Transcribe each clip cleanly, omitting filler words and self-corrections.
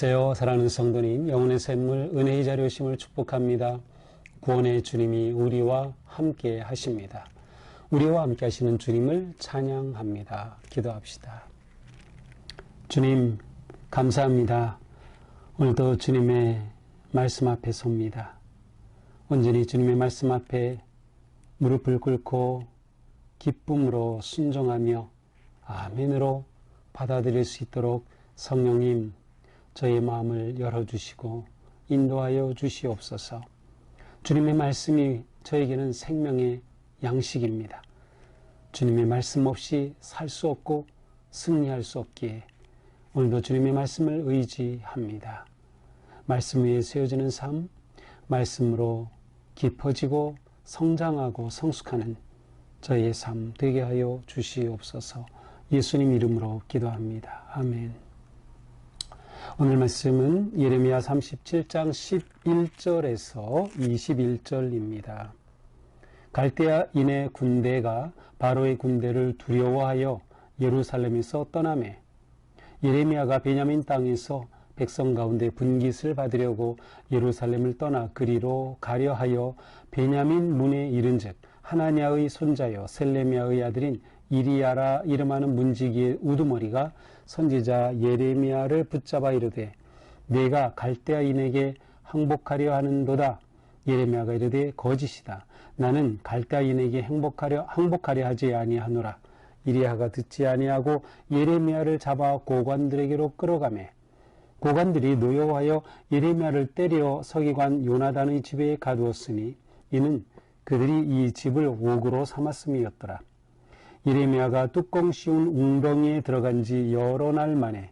안녕하세요. 사랑하는 성도님, 영혼의 샘물 은혜의 자료심을 축복합니다. 구원의 주님이 우리와 함께 하십니다. 우리와 함께 하시는 주님을 찬양합니다. 기도합시다. 주님, 감사합니다. 오늘도 주님의 말씀 앞에 섭니다. 온전히 주님의 말씀 앞에 무릎을 꿇고 기쁨으로 순종하며 아멘으로 받아들일 수 있도록 성령님, 저의 마음을 열어주시고 인도하여 주시옵소서. 주님의 말씀이 저에게는 생명의 양식입니다. 주님의 말씀 없이 살 수 없고 승리할 수 없기에 오늘도 주님의 말씀을 의지합니다. 말씀 위에 세워지는 삶, 말씀으로 깊어지고 성장하고 성숙하는 저의 삶 되게 하여 주시옵소서. 예수님 이름으로 기도합니다. 아멘. 오늘 말씀은 예레미야 37장 11절에서 21절입니다. 갈대아인의 군대가 바로의 군대를 두려워하여 예루살렘에서 떠나매 예레미야가 베냐민 땅에서 백성 가운데 분깃을 받으려고 예루살렘을 떠나 그리로 가려 하여 베냐민 문에 이른즉 하나냐의 손자여 셀레미야의 아들인 이리야라 이름하는 문지기의 우두머리가 선지자 예레미야를 붙잡아 이르되 내가 갈대아인에게 항복하려 하는도다. 예레미야가 이르되 거짓이다. 나는 갈대아인에게 항복하려 하지 아니하노라. 이리야가 듣지 아니하고 예레미야를 잡아 고관들에게로 끌어가매 고관들이 노여워하여 예레미야를 때려 서기관 요나단의 집에 가두었으니 이는 그들이 이 집을 옥으로 삼았음이었더라. 예레미야가 뚜껑 씌운 웅덩이에 들어간 지 여러 날 만에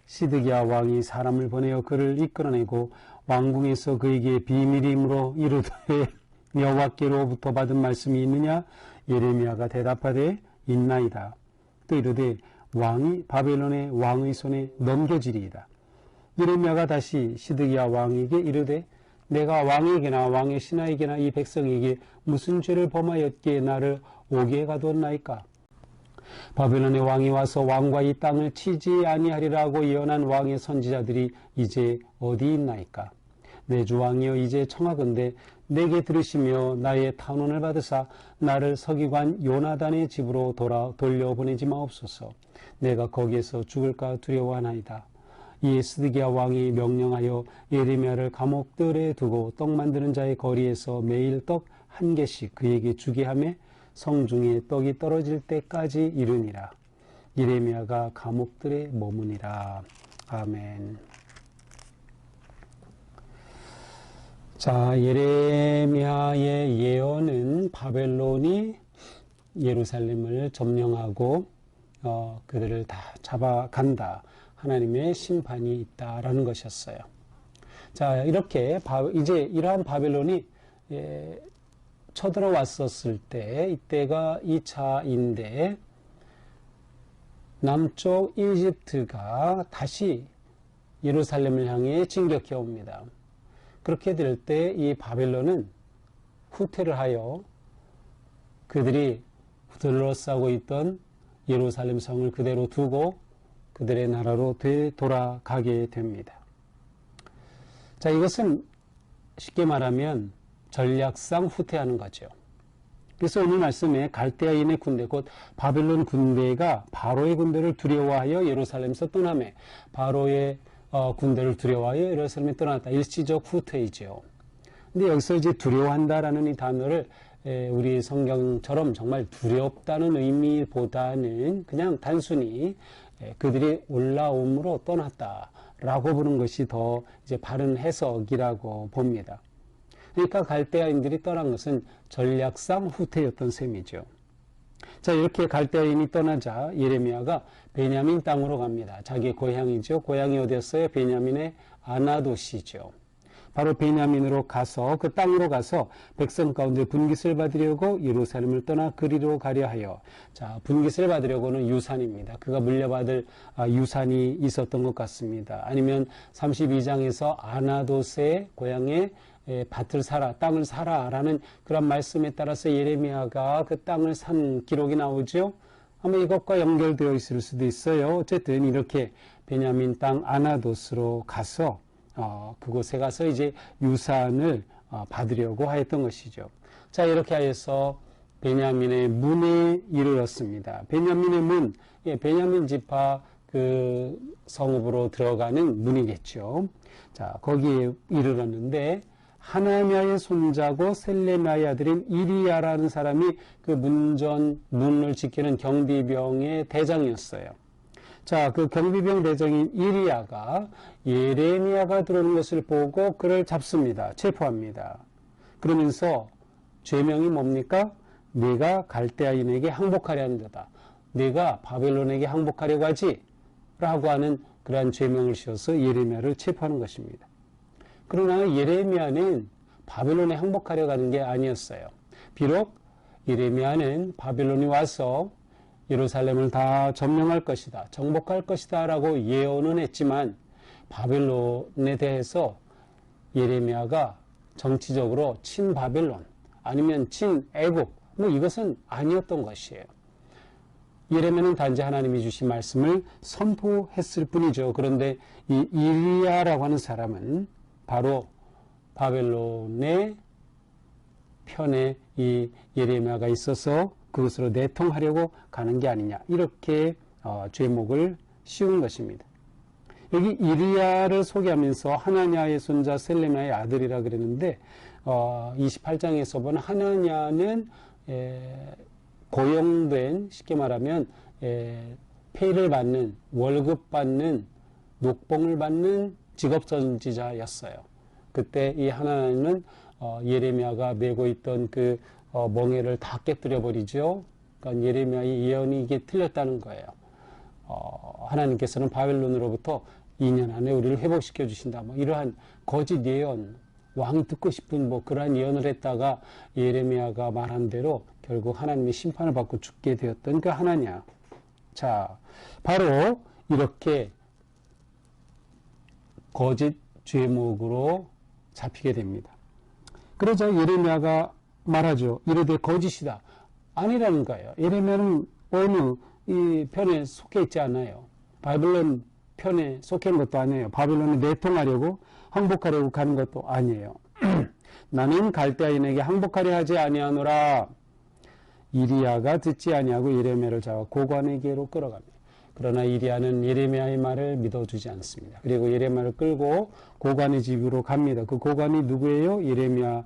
시드기야 왕이 사람을 보내어 그를 이끌어내고 왕궁에서 그에게 비밀이 물어 이르되 여호와께로부터 받은 말씀이 있느냐? 예레미야가 대답하되 있나이다. 또 이르되 왕이 바벨론의 왕의 손에 넘겨지리이다. 예레미야가 다시 시드기야 왕에게 이르되 내가 왕에게나 왕의 신하에게나 이 백성에게 무슨 죄를 범하였기에 나를 옥에 가두었나이까? 바벨론의 왕이 와서 왕과 이 땅을 치지 아니하리라고 예언한 왕의 선지자들이 이제 어디 있나이까? 내 주 왕이여 이제 청하건대 내게 들으시며 나의 탄원을 받으사 나를 서기관 요나단의 집으로 돌려보내지 마옵소서. 내가 거기에서 죽을까 두려워하나이다. 이에 스드기야 왕이 명령하여 예레미야를 감옥들에 두고 떡 만드는 자의 거리에서 매일 떡 한 개씩 그에게 주게 하며 성중에 떡이 떨어질 때까지 이르니라. 예레미야가 감옥들에 머무니라. 아멘. 자, 예레미야의 예언은 바벨론이 예루살렘을 점령하고 그들을 다 잡아간다. 하나님의 심판이 있다라는 것이었어요. 자, 이렇게 이제 이러한 바벨론이 쳐들어왔었을 때 이때가 2차인데 남쪽 이집트가 다시 예루살렘을 향해 진격해 옵니다. 그렇게 될 때 이 바벨론은 후퇴를 하여 그들이 둘러싸고 있던 예루살렘 성을 그대로 두고 그들의 나라로 되돌아가게 됩니다. 자, 이것은 쉽게 말하면 전략상 후퇴하는 거죠. 그래서 오늘 말씀에 갈대아인의 군대, 곧 바벨론 군대가 바로의 군대를 두려워하여 예루살렘에서 떠나매 바로의 군대를 두려워하여 예루살렘에 떠났다. 일시적 후퇴이죠. 근데 여기서 이제 두려워한다라는 이 단어를 우리 성경처럼 정말 두렵다는 의미보다는 그냥 단순히 그들이 올라옴으로 떠났다라고 보는 것이 더 이제 바른 해석이라고 봅니다. 그러니까 갈대아인들이 떠난 것은 전략상 후퇴였던 셈이죠. 자, 이렇게 갈대아인이 떠나자 예레미야가 베냐민 땅으로 갑니다. 자기의 고향이죠. 고향이 어디였어요? 베냐민의 아나돗이죠. 바로 베냐민으로 가서 그 땅으로 가서 백성 가운데 분깃을 받으려고 예루살렘을 떠나 그리로 가려 하여, 자, 분깃을 받으려고는 유산입니다. 그가 물려받을 유산이 있었던 것 같습니다. 아니면 32장에서 아나돗의 고향에 밭을 사라, 땅을 사라라는 그런 말씀에 따라서 예레미야가 그 땅을 산 기록이 나오죠. 아마 이것과 연결되어 있을 수도 있어요. 어쨌든 이렇게 베냐민 땅 아나돗으로 가서 그곳에 가서 이제 유산을 받으려고 하였던 것이죠. 자, 이렇게 하여서 베냐민의 문에 이르렀습니다. 베냐민의 문, 베냐민 지파 그 성읍으로 들어가는 문이겠죠. 자, 거기에 이르렀는데 하나냐의 손자고 셀레미야의 아들인 이리야라는 사람이 그 문을 지키는 경비병의 대장이었어요. 자, 그 경비병 대장인 이리야가 예레미야가 들어오는 것을 보고 그를 잡습니다. 체포합니다. 그러면서 죄명이 뭡니까? 네가 갈대아인에게 항복하려 하는 데다. 네가 바벨론에게 항복하려고 하지? 라고 하는 그러한 죄명을 씌워서 예레미야를 체포하는 것입니다. 그러나 예레미야는 바벨론에 항복하려고 하는 게 아니었어요. 비록 예레미야는 바벨론이 와서 예루살렘을 다 점령할 것이다, 정복할 것이다 라고 예언은 했지만 바벨론에 대해서 예레미야가 정치적으로 친바벨론 아니면 친애국 이것은 아니었던 것이에요. 예레미야는 단지 하나님이 주신 말씀을 선포했을 뿐이죠. 그런데 이 이리야라고 하는 사람은 바로 바벨론의 편에 이 예레미야가 있어서 그것으로 내통하려고 가는 게 아니냐, 이렇게 죄목을 씌운 것입니다. 여기 이리야를 소개하면서 하나냐의 손자 셀레미야의 아들이라 그랬는데 28장에서 본 하나냐는 고용된, 쉽게 말하면 페이를 받는, 월급 받는, 녹봉을 받는 직업선지자였어요. 그때 이 하나냐는 예레미야가 메고 있던 그 멍에를 다 깨뜨려 버리죠. 그러니까 예레미야의 예언이 이게 틀렸다는 거예요. 하나님께서는 바벨론으로부터 2년 안에 우리를 회복시켜 주신다. 이러한 거짓 예언, 왕이 듣고 싶은 그러한 예언을 했다가 예레미야가 말한 대로 결국 하나님의 심판을 받고 죽게 되었던 그 하나냐. 자, 바로 이렇게 거짓 죄목으로 잡히게 됩니다. 그러자 예레미야가 말하죠. 이르되 거짓이다. 아니라는 거예요. 예레미야는 어느 이 편에 속해 있지 않아요. 바벨론 편에 속해 있는 것도 아니에요. 바벨론에 내통하려고 항복하려고 가는 것도 아니에요. 나는 갈대아인에게 항복하려 하지 아니하노라. 이리야가 듣지 아니하고 예레미야를 잡아 고관에게로 끌어갑니다. 그러나 이리야는 예레미야의 말을 믿어주지 않습니다. 그리고 예레미야를 끌고 고관의 집으로 갑니다. 그 고관이 누구예요? 예레미야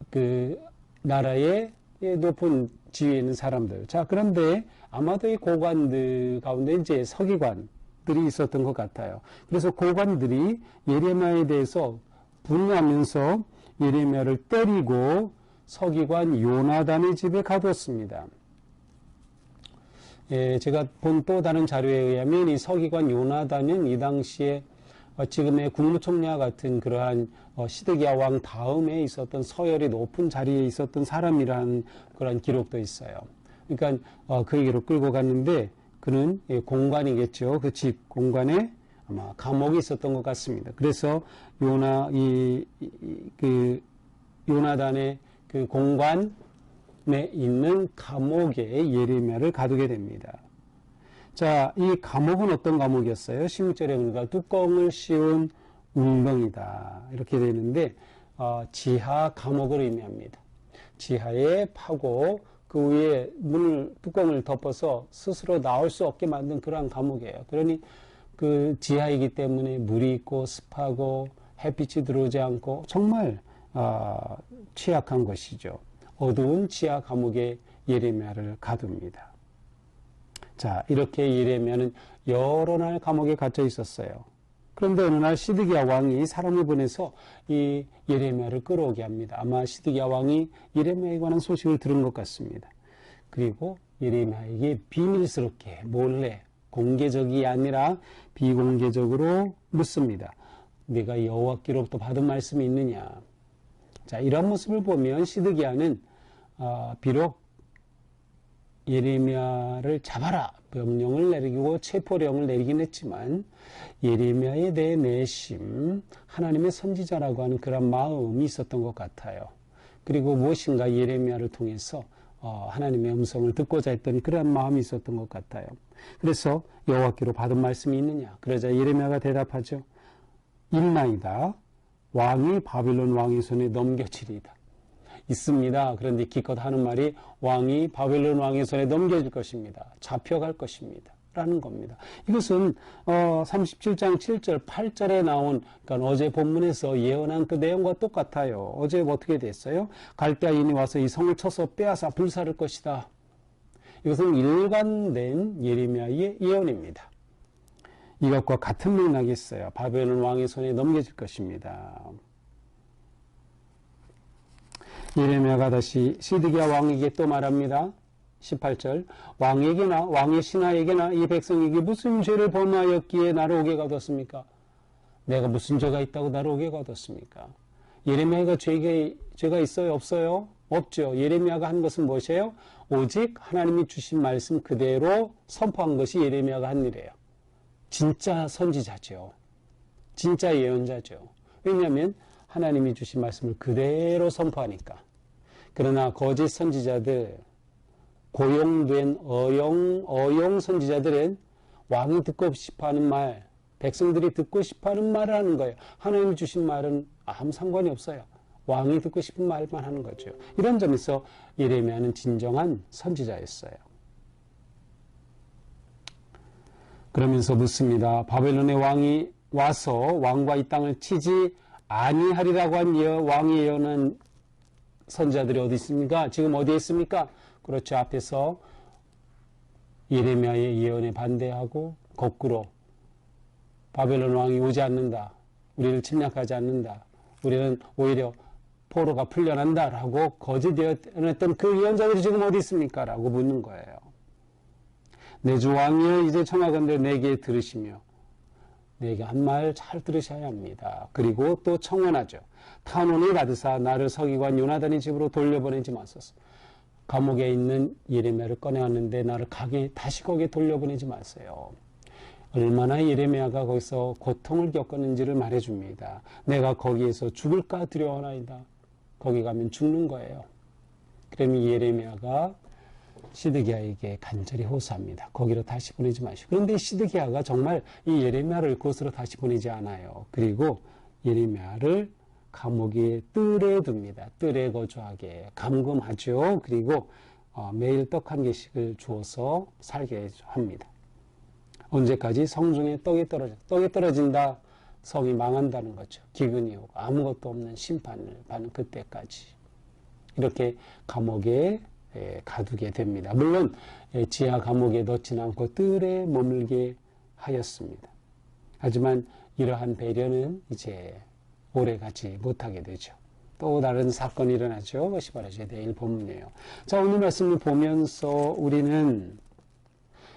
그 나라의 높은 지위에 있는 사람들. 자, 그런데 아마도 이 고관들 가운데 이제 서기관들이 있었던 것 같아요. 그래서 고관들이 예레미야에 대해서 분노하면서 예레미야를 때리고 서기관 요나단의 집에 가두었습니다. 제가 본 또 다른 자료에 의하면 이 서기관 요나단은 이 당시에 지금의 국무총리와 같은 그러한 시드기야 왕 다음에 있었던 서열이 높은 자리에 있었던 사람이라는 그런 기록도 있어요. 그러니까 그에게로 끌고 갔는데 그는 공관이겠죠. 그 집 공관에 아마 감옥이 있었던 것 같습니다. 그래서 요나단의 그 공관에 있는 감옥에 예레미야를 가두게 됩니다. 자, 이 감옥은 어떤 감옥이었어요? 16절에 보니까 뚜껑을 씌운 웅덩이다. 이렇게 되는데 지하 감옥을 의미합니다. 지하에 파고 그 위에 뚜껑을 덮어서 스스로 나올 수 없게 만든 그러한 감옥이에요. 그러니 그 지하이기 때문에 물이 있고 습하고 햇빛이 들어오지 않고 정말 취약한 것이죠. 어두운 지하 감옥에 예레미야를 가둡니다. 자, 이렇게 예레미야는 여러 날 감옥에 갇혀 있었어요. 그런데 어느 날 시드기야 왕이 사람을 보내서 이 예레미야를 끌어오게 합니다. 아마 시드기야 왕이 예레미야에 관한 소식을 들은 것 같습니다. 그리고 예레미야에게 비밀스럽게 몰래 공개적이 아니라 비공개적으로 묻습니다. 네가 여호와께로부터 받은 말씀이 있느냐? 자, 이런 모습을 보면 시드기야는 비록 예레미야를 잡아라 명령을 내리고 체포령을 내리긴 했지만 예레미야에 대해 내심 하나님의 선지자라고 하는 그런 마음이 있었던 것 같아요. 그리고 무엇인가 예레미야를 통해서 하나님의 음성을 듣고자 했던 그런 마음이 있었던 것 같아요. 그래서 여호와께로 받은 말씀이 있느냐? 그러자 예레미야가 대답하죠. 있나이다. 왕이 바빌론 왕의 손에 넘겨지리이다. 있습니다. 그런데 기껏 하는 말이 왕이 바벨론 왕의 손에 넘겨질 것입니다. 잡혀갈 것입니다. 라는 겁니다. 이것은 37장 7절, 8절에 나온, 그러니까 어제 본문에서 예언한 그 내용과 똑같아요. 어제 어떻게 됐어요? 갈대아인이 와서 이 성을 쳐서 빼앗아 불사를 것이다. 이것은 일관된 예레미야의 예언입니다. 이것과 같은 맥락이 있어요. 바벨론 왕의 손에 넘겨질 것입니다. 예레미야가 다시 시드기야 왕에게 또 말합니다. 18절 왕에게나 왕의 신하에게나 이 백성에게 무슨 죄를 범하였기에 나를 오게 가뒀습니까? 내가 무슨 죄가 있다고 나를 오게 가뒀습니까? 예레미야가 죄가 있어요? 없어요? 없죠. 예레미야가 한 것은 무엇이에요? 오직 하나님이 주신 말씀 그대로 선포한 것이 예레미야가 한 일이에요. 진짜 선지자죠. 진짜 예언자죠. 왜냐하면 하나님이 주신 말씀을 그대로 선포하니까. 그러나 거짓 선지자들, 고용된 어용 선지자들은 왕이 듣고 싶어하는 말, 백성들이 듣고 싶어하는 말을 하는 거예요. 하나님이 주신 말은 아무 상관이 없어요. 왕이 듣고 싶은 말만 하는 거죠. 이런 점에서 예레미야는 진정한 선지자였어요. 그러면서 묻습니다. 바벨론의 왕이 와서 왕과 이 땅을 치지 아니하리라고 한 왕이 예언한 선지자들이 어디 있습니까? 지금 어디에 있습니까? 그렇죠. 앞에서 예레미야의 예언에 반대하고 거꾸로 바벨론 왕이 오지 않는다. 우리를 침략하지 않는다. 우리는 오히려 포로가 풀려난다라고 거짓 예언했던 그 예언자들이 지금 어디 있습니까? 라고 묻는 거예요. 내 주 왕이여 이제 청하건대 내게 들으시며 내게 한 말 잘 들으셔야 합니다. 그리고 또 청원하죠. 탄원을 받으사 나를 서기관 요나단의 집으로 돌려보내지 마소서. 감옥에 있는 예레미야를 꺼내왔는데 나를 다시 거기에 돌려보내지 마세요. 얼마나 예레미야가 거기서 고통을 겪었는지를 말해줍니다. 내가 거기에서 죽을까 두려워하나이다. 거기 가면 죽는 거예요. 그러면 예레미야가 시드기야에게 간절히 호소합니다. 거기로 다시 보내지 마시오. 그런데 시드기야가 정말 이 예레미야를 그곳으로 다시 보내지 않아요. 그리고 예레미야를 감옥의 뜰에 둡니다. 뜰에 거주하게 감금하죠. 그리고 매일 떡 한 개씩을 주어서 살게 합니다. 언제까지? 성중에 떡이 떨어진다. 성이 망한다는 거죠. 기근이 오고 아무것도 없는 심판을 받는 그때까지. 이렇게 감옥에 가두게 됩니다. 물론 지하 감옥에 넣지는 않고 뜰에 머물게 하였습니다. 하지만 이러한 배려는 이제 오래가지 못하게 되죠. 또 다른 사건이 일어나죠. 그것이 바로 이제 내일 본문이에요. 자, 오늘 말씀을 보면서 우리는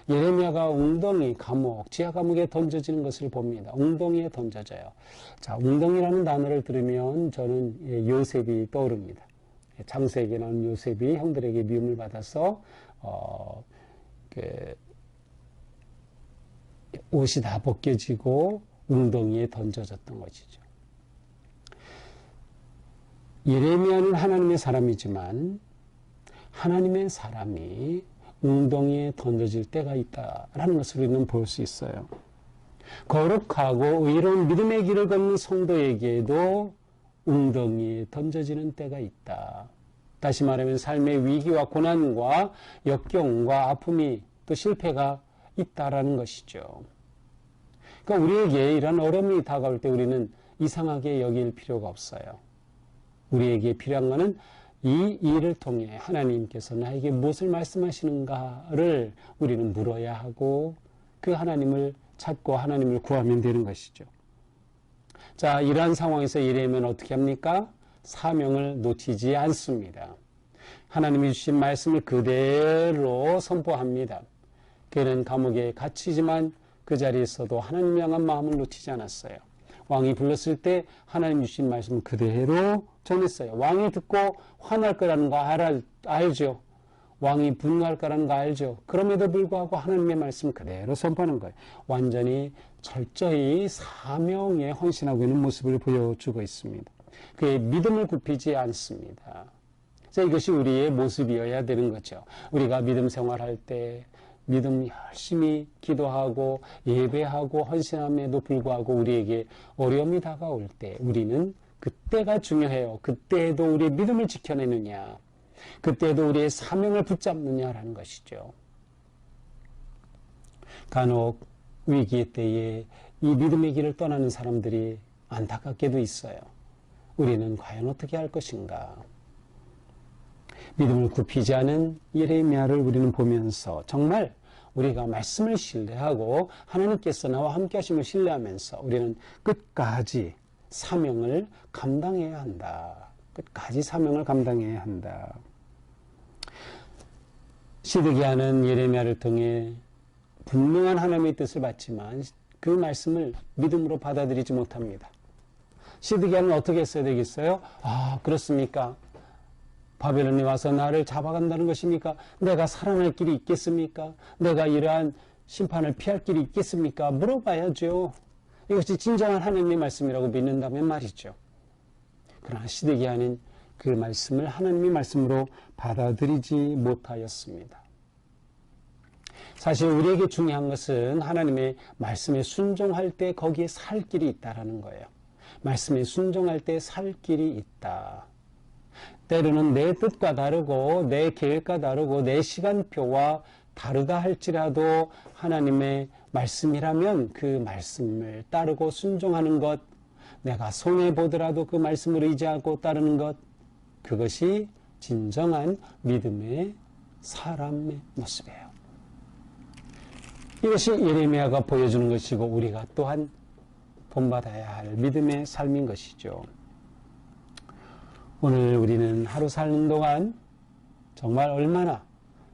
예레미야가 웅덩이 감옥, 지하 감옥에 던져지는 것을 봅니다. 웅덩이에 던져져요. 자, 웅덩이라는 단어를 들으면 저는 요셉이 떠오릅니다. 창세기에 나온 요셉이 형들에게 미움을 받아서 옷이 다 벗겨지고 웅덩이에 던져졌던 것이죠. 예레미야는 하나님의 사람이지만 하나님의 사람이 웅덩이에 던져질 때가 있다라는 것을 우리는 볼 수 있어요. 거룩하고 의로운 믿음의 길을 걷는 성도에게도 웅덩이에 던져지는 때가 있다. 다시 말하면 삶의 위기와 고난과 역경과 아픔이 또 실패가 있다라는 것이죠. 그러니까 우리에게 이런 어려움이 다가올 때 우리는 이상하게 여길 필요가 없어요. 우리에게 필요한 것은 이 일을 통해 하나님께서 나에게 무엇을 말씀하시는가를 우리는 물어야 하고 그 하나님을 찾고 하나님을 구하면 되는 것이죠. 자, 이러한 상황에서 예레미야는 어떻게 합니까? 사명을 놓치지 않습니다. 하나님이 주신 말씀을 그대로 선포합니다. 그는 감옥에 갇히지만 그 자리에서도 하나님 향한 마음을 놓치지 않았어요. 왕이 불렀을 때 하나님 주신 말씀을 그대로 전했어요. 왕이 듣고 화날 거라는 거 알죠. 왕이 분노할 거라는 거 알죠. 그럼에도 불구하고 하나님의 말씀 그대로 선포하는 거예요. 완전히 철저히 사명에 헌신하고 있는 모습을 보여주고 있습니다. 그의 믿음을 굽히지 않습니다. 자, 이것이 우리의 모습이어야 되는 거죠. 우리가 믿음 생활할 때 믿음 열심히 기도하고 예배하고 헌신함에도 불구하고 우리에게 어려움이 다가올 때 우리는 그때가 중요해요. 그때에도 우리의 믿음을 지켜내느냐, 그때에도 우리의 사명을 붙잡느냐라는 것이죠. 간혹 위기의 때에 이 믿음의 길을 떠나는 사람들이 안타깝게도 있어요. 우리는 과연 어떻게 할 것인가? 믿음을 굽히지 않은 예레미야를 우리는 보면서 정말 우리가 말씀을 신뢰하고 하나님께서 나와 함께 하심을 신뢰하면서 우리는 끝까지 사명을 감당해야 한다. 끝까지 사명을 감당해야 한다. 시드기야는 예레미야를 통해 분명한 하나님의 뜻을 받지만 그 말씀을 믿음으로 받아들이지 못합니다. 시드기야는 어떻게 했어야 되겠어요? 아, 그렇습니까? 바벨론이 와서 나를 잡아간다는 것입니까? 내가 살아날 길이 있겠습니까? 내가 이러한 심판을 피할 길이 있겠습니까? 물어봐야죠. 이것이 진정한 하나님의 말씀이라고 믿는다면 말이죠. 그러나 시드기야는 그 말씀을 하나님의 말씀으로 받아들이지 못하였습니다. 사실 우리에게 중요한 것은 하나님의 말씀에 순종할 때 거기에 살 길이 있다라는 거예요. 말씀에 순종할 때 살 길이 있다. 때로는 내 뜻과 다르고 내 계획과 다르고 내 시간표와 다르다 할지라도 하나님의 말씀이라면 그 말씀을 따르고 순종하는 것, 내가 손해보더라도 그 말씀을 의지하고 따르는 것, 그것이 진정한 믿음의 사람의 모습이에요. 이것이 예레미야가 보여주는 것이고 우리가 또한 본받아야 할 믿음의 삶인 것이죠. 오늘 우리는 하루 사는 동안 정말 얼마나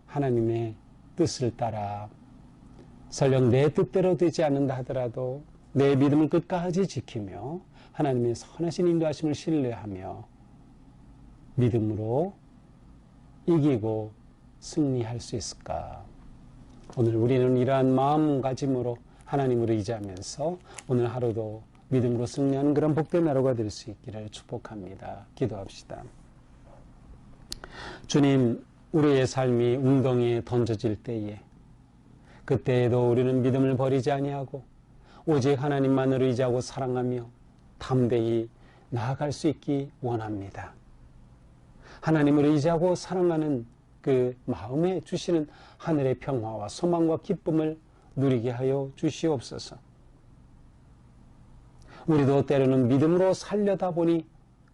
하나님의 뜻을 따라 설령 내 뜻대로 되지 않는다 하더라도 내 믿음을 끝까지 지키며 하나님의 선하신 인도하심을 신뢰하며 믿음으로 이기고 승리할 수 있을까? 오늘 우리는 이러한 마음가짐으로 하나님을 의지하면서 오늘 하루도 믿음으로 승리하는 그런 복된 하루가 될 수 있기를 축복합니다. 기도합시다. 주님, 우리의 삶이 웅덩이에 던져질 때에 그때에도 우리는 믿음을 버리지 아니하고 오직 하나님만을 의지하고 사랑하며 담대히 나아갈 수 있기 원합니다. 하나님을 의지하고 사랑하는 그 마음에 주시는 하늘의 평화와 소망과 기쁨을 누리게 하여 주시옵소서. 우리도 때로는 믿음으로 살려다 보니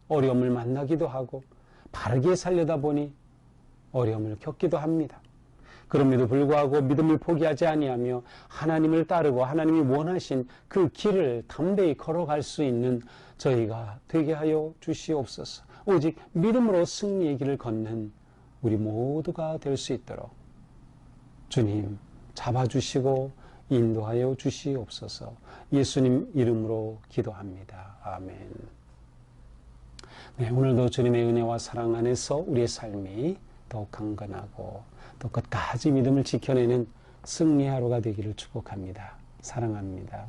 어려움을 만나기도 하고 바르게 살려다 보니 어려움을 겪기도 합니다. 그럼에도 불구하고 믿음을 포기하지 아니하며 하나님을 따르고 하나님이 원하신 그 길을 담대히 걸어갈 수 있는 저희가 되게 하여 주시옵소서. 오직 믿음으로 승리의 길을 걷는 우리 모두가 될 수 있도록 주님 잡아주시고 인도하여 주시옵소서. 예수님 이름으로 기도합니다. 아멘. 네, 오늘도 주님의 은혜와 사랑 안에서 우리의 삶이 더욱 강건하고 또 끝까지 믿음을 지켜내는 승리의 하루가 되기를 축복합니다. 사랑합니다.